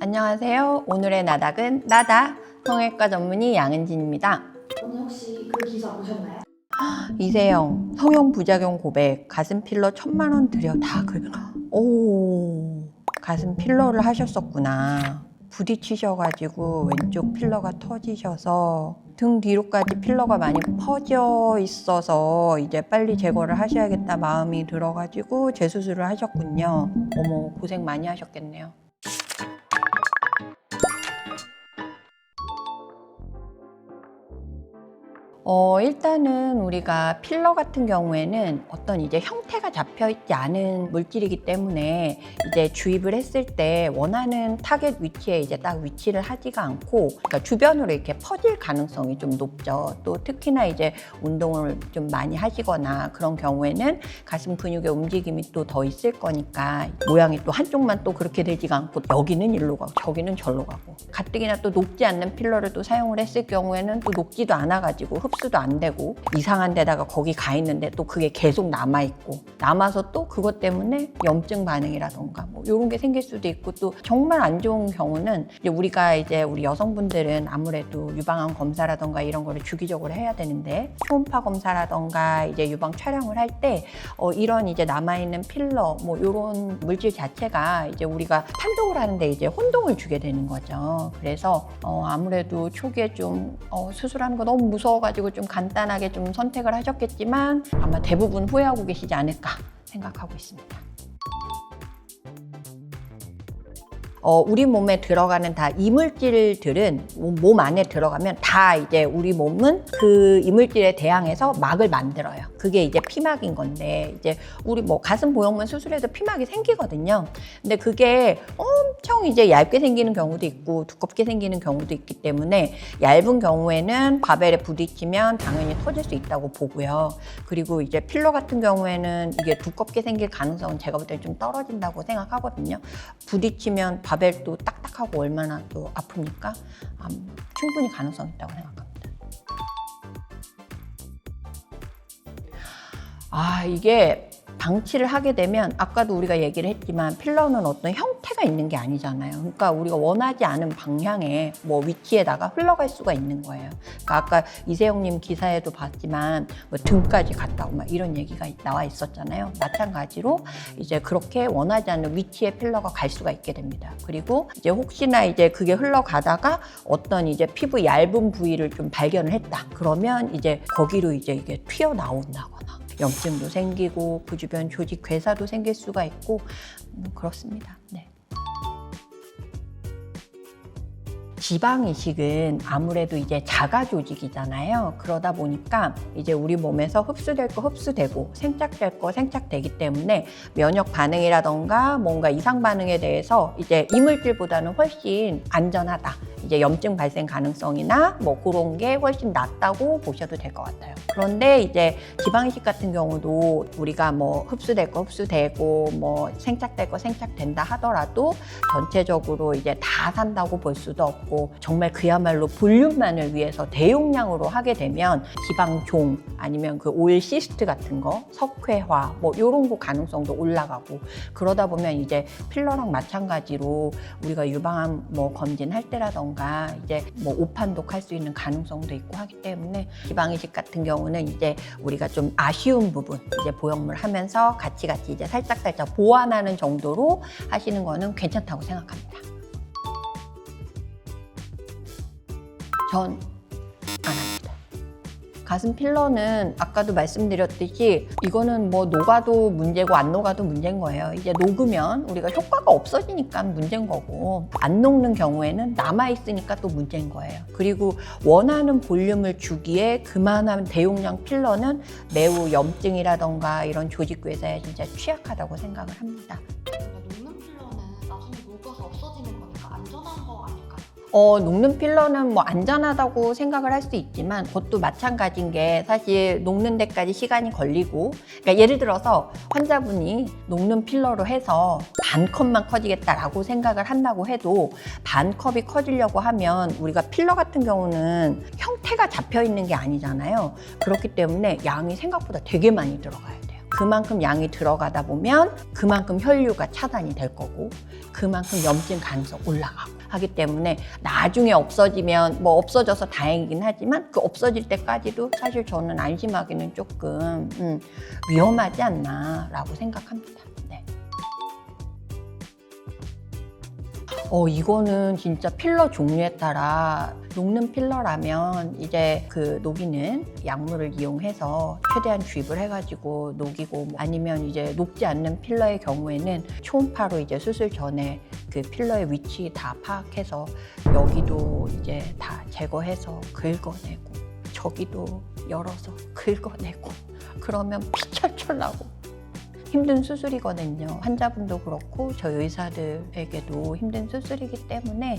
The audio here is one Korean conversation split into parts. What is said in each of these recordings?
안녕하세요. 오늘의 나닥은 나다 성형외과 전문의 양은진입니다. 오늘 혹시 그 기사 보셨나요? 이세영 성형 부작용 고백 가슴 필러 1,000만 원 들여 다 오, 가슴 필러를 하셨었구나. 부딪히셔가지고 왼쪽 필러가 터지셔서 등 뒤로까지 필러가 많이 퍼져 있어서 이제 빨리 제거를 하셔야겠다 마음이 들어가지고 재수술을 하셨군요. 어머, 고생 많이 하셨겠네요. 일단은 우리가 필러 같은 경우에는 어떤 이제 형태가 잡혀 있지 않은 물질이기 때문에 이제 주입을 했을 때 원하는 타겟 위치에 이제 딱 위치를 하지가 않고, 그러니까 주변으로 이렇게 퍼질 가능성이 좀 높죠. 또 특히나 이제 운동을 좀 많이 하시거나 그런 경우에는 가슴 근육의 움직임이 또 더 있을 거니까 모양이 또 한쪽만 또 그렇게 되지가 않고 여기는 일로 가고 저기는 절로 가고, 가뜩이나 또 녹지 않는 필러를 또 사용을 했을 경우에는 또 녹지도 않아가지고 흡수도 안 되고 이상한 데다가 거기 가 있는데 또 그게 계속 남아있고, 남아서 또 그것 때문에 염증 반응이라던가 뭐 이런 게 생길 수도 있고, 또 정말 안 좋은 경우는 이제 우리 여성분들은 아무래도 유방암 검사라던가 이런 거를 주기적으로 해야 되는데, 초음파 검사라던가 이제 유방 촬영을 할 때 이런 이제 남아있는 필러 뭐 이런 물질 자체가 이제 우리가 판독을 하는데 이제 혼동을 주게 되는 거죠. 그래서 아무래도 초기에 좀 수술하는 거 너무 무서워가지고 좀 간단하게 좀 선택을 하셨겠지만 아마 대부분 후회하고 계시지 않을까 생각하고 있습니다. 우리 몸에 들어가는 다 이물질들은 몸 안에 들어가면 다 이제 우리 몸은 그 이물질에 대항해서 막을 만들어요. 그게 이제 피막인 건데, 이제 우리 뭐 가슴 보형물 수술해도 피막이 생기거든요. 근데 그게 엄청 이제 얇게 생기는 경우도 있고 두껍게 생기는 경우도 있기 때문에, 얇은 경우에는 바벨에 부딪히면 당연히 터질 수 있다고 보고요. 그리고 이제 필러 같은 경우에는 이게 두껍게 생길 가능성은 제가 볼 때 좀 떨어진다고 생각하거든요. 부딪히면 바벨도 딱딱하고 얼마나 또 아픕니까? 충분히 가능성 있다고 생각합니다. 이게 방치를 하게 되면 아까도 우리가 얘기를 했지만 필러는 어떤 형태가 있는 게 아니잖아요. 그러니까 우리가 원하지 않은 방향에 뭐 위치에다가 흘러갈 수가 있는 거예요. 그러니까 아까 이세영님 기사에도 봤지만 뭐 등까지 갔다고 막 이런 얘기가 나와 있었잖아요. 마찬가지로 이제 그렇게 원하지 않는 위치에 필러가 갈 수가 있게 됩니다. 그리고 이제 혹시나 이제 그게 흘러가다가 어떤 이제 피부 얇은 부위를 좀 발견을 했다. 그러면 이제 거기로 이제 이게 튀어나온다거나 염증도 생기고 그 주변 조직 괴사도 생길 수가 있고 그렇습니다. 네. 지방 이식은 아무래도 이제 자가 조직이잖아요. 그러다 보니까 이제 우리 몸에서 흡수될 거 흡수되고 생착될 거 생착되기 때문에 면역 반응이라던가 뭔가 이상 반응에 대해서 이제 이물질보다는 훨씬 안전하다. 이제 염증 발생 가능성이나 뭐 그런 게 훨씬 낮다고 보셔도 될 것 같아요. 그런데 이제 지방 이식 같은 경우도 우리가 뭐 흡수될 거 흡수되고 뭐 생착될 거 생착된다 하더라도 전체적으로 이제 다 산다고 볼 수도 없고, 정말 그야말로 볼륨만을 위해서 대용량으로 하게 되면 지방종 아니면 그 오일 시스트 같은 거, 석회화 뭐 이런 거 가능성도 올라가고, 그러다 보면 이제 필러랑 마찬가지로 우리가 유방암 뭐 검진할 때라던가 이제 뭐 오판독 할 수 있는 가능성도 있고 하기 때문에, 지방 이식 같은 경우는 이제 우리가 좀 아쉬운 부분 이제 보형물 하면서 같이 이제 살짝 보완하는 정도로 하시는 거는 괜찮다고 생각합니다. 전 안 합니다. 가슴 필러는 아까도 말씀드렸듯이 이거는 뭐 녹아도 문제고 안 녹아도 문제인 거예요. 이제 녹으면 우리가 효과가 없어지니까 문제인 거고, 안 녹는 경우에는 남아있으니까 또 문제인 거예요. 그리고 원하는 볼륨을 주기에 그만한 대용량 필러는 매우 염증이라던가 이런 조직 괴사에 진짜 취약하다고 생각을 합니다. 녹는 필러는 나중에 녹아서 없어지는 거니까 안전한 거 아닐까요? 녹는 필러는 뭐 안전하다고 생각을 할 수 있지만 그것도 마찬가지인 게, 사실 녹는 데까지 시간이 걸리고, 그러니까 예를 들어서 환자분이 녹는 필러로 해서 반 컵만 커지겠다라고 생각을 한다고 해도, 반 컵이 커지려고 하면 우리가 필러 같은 경우는 형태가 잡혀 있는 게 아니잖아요. 그렇기 때문에 양이 생각보다 되게 많이 들어가야 돼요. 그만큼 양이 들어가다 보면 그만큼 혈류가 차단이 될 거고 그만큼 염증 가능성 올라가고 하기 때문에 나중에 없어지면 뭐 없어져서 다행이긴 하지만 그 없어질 때까지도 사실 저는 안심하기는 조금 위험하지 않나라고 생각합니다. 네. 이거는 진짜 필러 종류에 따라 녹는 필러라면 이제 그 녹이는 약물을 이용해서 최대한 주입을 해가지고 녹이고 아니면 이제 녹지 않는 필러의 경우에는 초음파로 이제 수술 전에 그 필러의 위치 다 파악해서 여기도 이제 다 제거해서 긁어내고 저기도 열어서 긁어내고 그러면 피 철철 나고 힘든 수술이거든요. 환자분도 그렇고 저희 의사들에게도 힘든 수술이기 때문에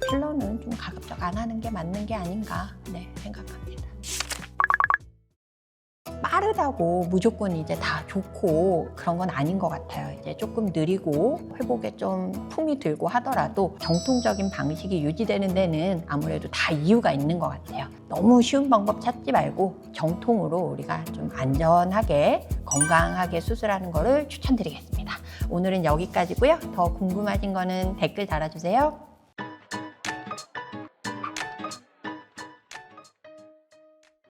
필러는 좀 가급적 안 하는 게 맞는 게 아닌가 생각합니다. 빠르다고 무조건 이제 다 좋고 그런 건 아닌 것 같아요. 이제 조금 느리고 회복에 좀 품이 들고 하더라도 정통적인 방식이 유지되는 데는 아무래도 다 이유가 있는 것 같아요. 너무 쉬운 방법 찾지 말고 정통으로 우리가 좀 안전하게 건강하게 수술하는 거를 추천드리겠습니다. 오늘은 여기까지고요. 더 궁금하신 거는 댓글 달아주세요.